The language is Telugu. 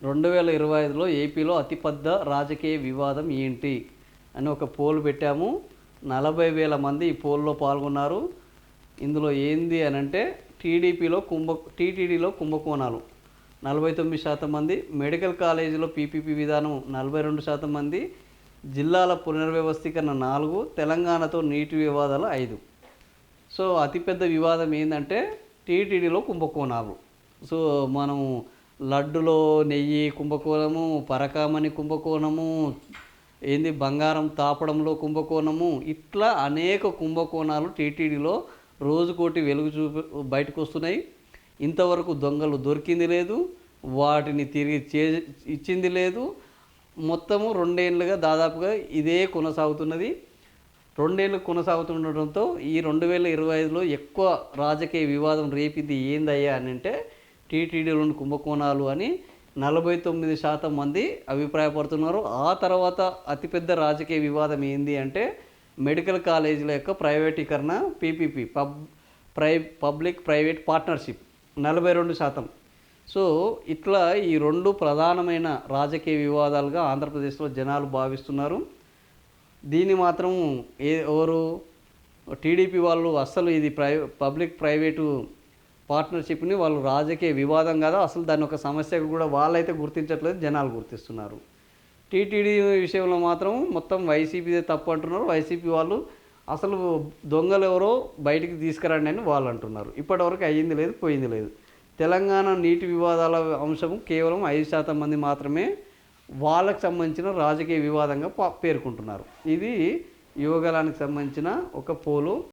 2025లో ఏపీలో అతిపెద్ద రాజకీయ వివాదం ఏంటి అని ఒక పోల్ పెట్టాము. 40,000 మంది ఈ పోల్లో పాల్గొన్నారు. ఇందులో ఏంది అని అంటే టీటీడీలో కుంభకోణాలు 49% మంది, మెడికల్ కాలేజీలో పీపీపీ విధానం 42% మంది, జిల్లాల పునర్వ్యవస్థీకరణ 4, తెలంగాణతో నీటి వివాదాలు 5. సో అతిపెద్ద వివాదం ఏంటంటే టీటీడీలో కుంభకోణాలు. సో మనం లడ్డులో నెయ్యి కుంభకోణము, పరకామణి కుంభకోణము, బంగారం తాపడంలో కుంభకోణము, ఇట్లా అనేక కుంభకోణాలు టీటీడీలో రోజుకోటి వెలుగు బయటకు వస్తున్నాయి. ఇంతవరకు దొంగలు దొరికింది లేదు, వాటిని తిరిగి ఇచ్చింది లేదు. మొత్తము 2 ఏళ్ళుగా దాదాపుగా ఇదే కొనసాగుతున్నది. 2 ఏళ్ళు కొనసాగుతుండటంతో ఈ 2025లో ఎక్కువ రాజకీయ వివాదం రేపింది ఏందయ్యా అని అంటే టీటీడీలోని కుంభకోణాలు అని 49% మంది అభిప్రాయపడుతున్నారు. ఆ తర్వాత అతిపెద్ద రాజకీయ వివాదం ఏంది అంటే మెడికల్ కాలేజీల యొక్క ప్రైవేటీకరణ, PPP public private partnership 42%. So ఇట్లా ఈ 2 ప్రధానమైన రాజకీయ వివాదాలుగా ఆంధ్రప్రదేశ్లో జనాలు భావిస్తున్నారు. దీన్ని మాత్రం ఎవరు టీడీపీ వాళ్ళు అస్సలు ఇది పబ్లిక్ ప్రైవేటు పార్ట్నర్షిప్ని వాళ్ళు రాజకీయ వివాదం కాదా, అసలు దాన్ని ఒక సమస్యగా కూడా వాళ్ళైతే గుర్తించట్లేదు, జనాలు గుర్తిస్తున్నారు. టీటీడీ విషయంలో మాత్రం మొత్తం వైసీపీదే తప్పు అంటున్నారు. వైసీపీ వాళ్ళు అసలు దొంగలు ఎవరో బయటికి తీసుకురండి అని వాళ్ళు అంటున్నారు. ఇప్పటివరకు అయ్యింది లేదు, పోయింది లేదు. తెలంగాణ నీటి వివాదాల అంశము కేవలం 5% మంది మాత్రమే వాళ్ళకు సంబంధించిన రాజకీయ వివాదంగా పేర్కొంటున్నారు. ఇది యువగలానికి సంబంధించిన ఒక పోలు.